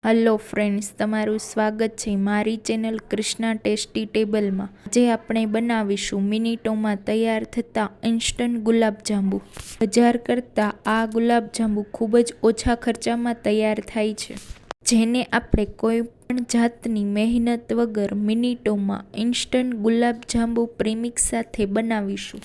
Hello friends, તમારું સ્વાગત છે મારી ચેનલ કૃષ્ણા ટેસ્ટી ટેબલમાં। આજે આપણે બનાવીશું મિનિટોમાં તૈયાર થતા ઇન્સ્ટન્ટ ગુલાબજાંબુ। બજાર કરતાં આ ગુલાબજાંબુ ખૂબ જ ઓછા ખર્ચામાં તૈયાર થાય છે, જેને આપણે કોઈ પણ જાતની મહેનત વગર મિનિટોમાં ઇન્સ્ટન્ટ ગુલાબજાંબુ પ્રીમિક્સ સાથે બનાવીશું,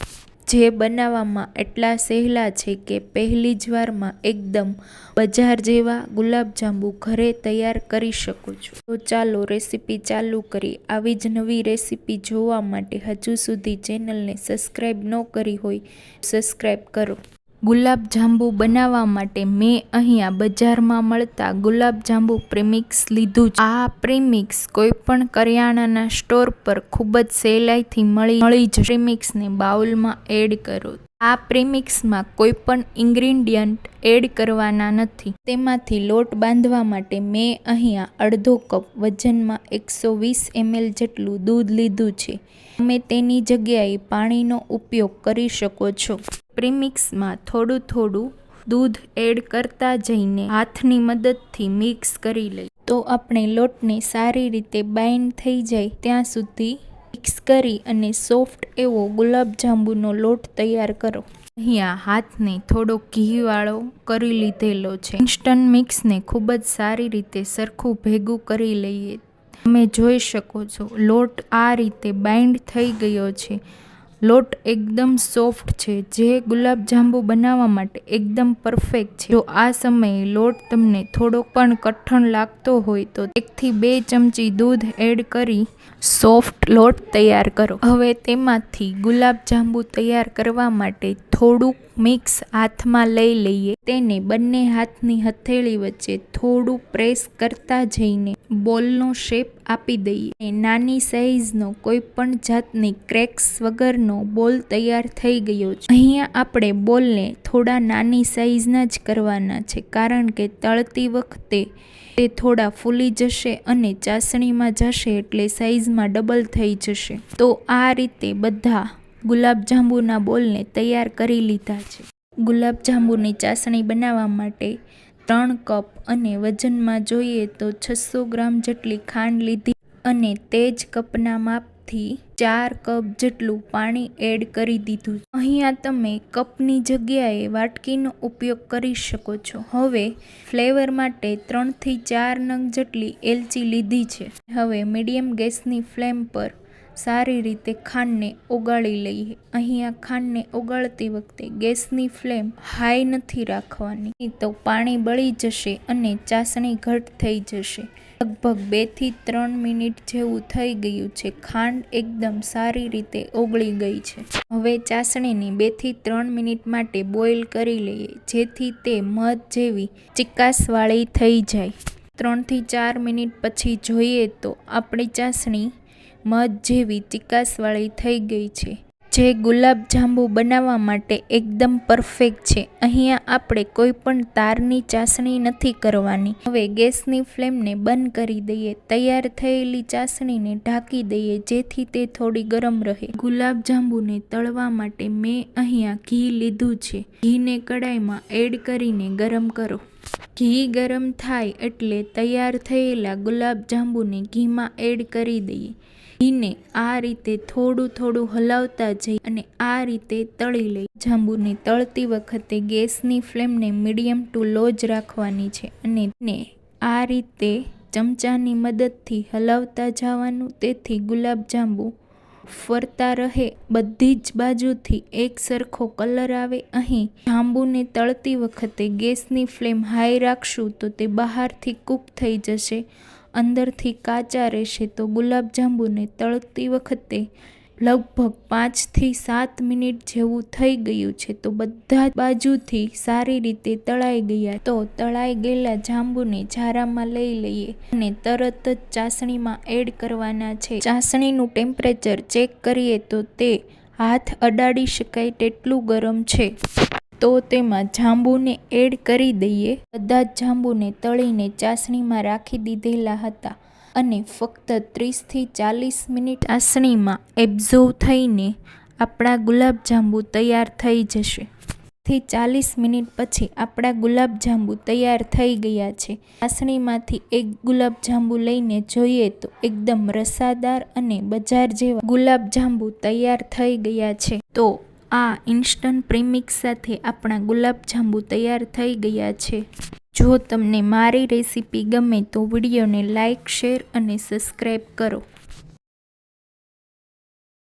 જે બનાવવામાં એટલા સહેલા છે કે પહેલી જ વારમાં એકદમ બજાર જેવા ગુલાબજાંબુ ઘરે તૈયાર કરી શકો છો। તો ચાલો રેસીપી ચાલુ કરીએ। આવી જ નવી રેસીપી જોવા માટે હજુ સુધી ચેનલને સબસ્ક્રાઈબ ન કરી હોય સબસ્ક્રાઈબ કરો। ગુલાબજાંબુ બનાવવા માટે મેં અહીંયા બજારમાં મળતા ગુલાબજાંબુ પ્રીમિક્સ લીધું છે। આ પ્રીમિક્સ કોઈપણ કરિયાણાના સ્ટોર પર ખૂબ જ સહેલાઈથી મળી જશે। પ્રીમિક્સને બાઉલમાં એડ કરો। આ પ્રીમિક્સમાં કોઈ પણ ઇન્ગ્રીડિયન્ટ એડ કરવાના નથી। તેમાંથી લોટ બાંધવા માટે મેં અહીંયા અડધો કપ વજનમાં 120 ml જેટલું દૂધ લીધું છે। તમે તેની જગ્યાએ પાણીનો ઉપયોગ કરી શકો છો। પ્રીમિક્સમાં થોડું થોડું દૂધ એડ કરતા જઈને હાથની મદદથી મિક્સ કરી લઈએ। તો આપણે લોટને સારી રીતે બાઇન્ડ થઈ જાય ત્યાં સુધી મિક્સ કરી અને સોફ્ટ એવો ગુલાબજાંબુનો લોટ તૈયાર કરો। અહીંયા હાથને થોડો ઘીવાળો કરી લીધેલો છે। ઇન્સ્ટન્ટ મિક્સને ખૂબ જ સારી રીતે સરખું ભેગું કરી લઈએ। તમે જોઈ શકો છો લોટ આ રીતે બાઇન્ડ થઈ ગયો છે। લોટ એકદમ સોફ્ટ છે, જે ગુલાબજાંબુ બનાવવા માટે એકદમ પરફેક્ટ છે। જો આ સમયે લોટ તમને થોડો પણ કઠણ લાગતો હોય તો 1 થી 2 ચમચી દૂધ એડ કરી સોફ્ટ લોટ તૈયાર કરો। હવે તેમાંથી ગુલાબજાંબુ તૈયાર કરવા માટે થોડુંક મિક્સ હાથમાં લઈ લઈએ। તેને બંને હાથની હથેળી વચ્ચે થોડું પ્રેસ કરતા જઈને બોલનો શેપ આપી દઈએ। નાની સાઈઝનો કોઈ પણ જાતની ક્રેક્સ વગરનો બોલ તૈયાર થઈ ગયો છે। અહીંયા આપણે બોલને થોડા નાની સાઈઝના જ કરવાના છે, કારણ કે તળતી વખતે તે થોડા ફૂલી જશે અને ચાસણીમાં જશે એટલે સાઈઝમાં ડબલ થઈ જશે। તો આ રીતે બધા ગુલાબજાંબુના બોલને તૈયાર કરી લીધા છે। ગુલાબજાંબુની ચાસણી બનાવવા માટે 3 કપ અને વજનમાં જોઈએ તો 600 ગ્રામ જેટલી ખાંડ લીધી અને તે જ કપના માપથી 4 કપ જેટલું પાણી એડ કરી દીધું। અહીંયા તમે કપની જગ્યાએ વાટકીનો ઉપયોગ કરી શકો છો। હવે ફ્લેવર માટે 3 થી 4 નંગ જેટલી એલચી લીધી છે। હવે મીડિયમ ગેસની ફ્લેમ પર સારી રીતે ખાંડને ઓગાળી લઈએ। અહીંયા ખાંડને ઓગાળતી વખતે ગેસની ફ્લેમ હાઈ નથી રાખવાની, નહીં તો પાણી બળી જશે અને ચાસણી ઘટ થઈ જશે। લગભગ 2 થી 3 મિનિટ જેવું થઈ ગયું છે। ખાંડ એકદમ સારી રીતે ઓગળી ગઈ છે। હવે ચાસણીને 2 થી 3 મિનિટ માટે બોઇલ કરી લઈએ, જેથી તે મધ જેવી ચીકાશવાળી થઈ જાય। 3 થી 4 મિનિટ પછી જોઈએ તો આપણી ચાસણી મધ જેવી ચીકાશવાળી થઈ ગઈ છે, જે ગુલાબજાંબુ બનાવવા માટે એકદમ પરફેક્ટ છે। અહીંયા આપણે કોઈ પણ તારની ચાસણી નથી કરવાની। હવે ગેસની ફ્લેમને બંધ કરી દઈએ। તૈયાર થયેલી ચાસણીને ઢાંકી દઈએ, જેથી તે થોડી ગરમ રહે। ગુલાબજાંબુને તળવા માટે મેં અહીંયા ઘી લીધું છે। ઘીને કડાઈમાં એડ કરીને ગરમ કરો। ઘી ગરમ થાય એટલે તૈયાર થયેલા ગુલાબજાંબુને ઘીમાં એડ કરી દઈએ। ઘીને આ રીતે થોડું થોડું હલાવતા જઈ અને આ રીતે તળી લઈ। જાંબુને તળતી વખતે ગેસની ફ્લેમને મીડિયમ ટુ લો જ રાખવાની છે અને તેને આ રીતે ચમચાની મદદથી હલાવતા જવાનું, તેથી ગુલાબજાંબુ ફરતા રહે, બધી જ બાજુથી એક સરખો કલર આવે। અહીં જાંબુને તળતી વખતે ગેસની ફ્લેમ હાઈ રાખશું તો તે બહારથી કૂક થઈ જશે, અંદરથી કાચા રહેશે। તો ગુલાબજાંબુને તળતી વખતે લગભગ 5 થી 7 મિનિટ જેવું થઈ ગયું છે। તો બધા બાજુથી સારી રીતે તળાઈ ગયા। તો તળાઈ ગયેલા જાંબુને ઝારામાં લઈ લઈએ અને તરત જ ચાસણીમાં એડ કરવાના છે। ચાસણીનું ટેમ્પરેચર ચેક કરીએ તો તે હાથ અડાડી શકાય તેટલું ગરમ છે। તો તેમાં જાંબુને એડ કરી દઈએ। બધા જ જાંબુને તળીને ચાસણીમાં રાખી દીધેલા હતા અને ફક્ત 30 થી 40 મિનિટ ચાસણીમાં એબ્ઝોર્વ થઈને આપણા ગુલાબજાંબુ તૈયાર થઈ જશે। થી 40 મિનિટ પછી આપણા ગુલાબજાંબુ તૈયાર થઈ ગયા છે. ચાસણીમાંથી એક ગુલાબજાંબુ લઈને જોઈએ તો એકદમ રસાદાર અને બજાર જેવા ગુલાબજાંબુ તૈયાર થઈ ગયા છે. તો આ ઇન્સ્ટન્ટ પ્રીમિક્સ સાથે આપણા ગુલાબજાંબુ તૈયાર થઈ ગયા છે. જો તમને મારી રેસીપી ગમે તો વિડીયોને લાઇક, શેર અને સબસ્ક્રાઈબ કરો.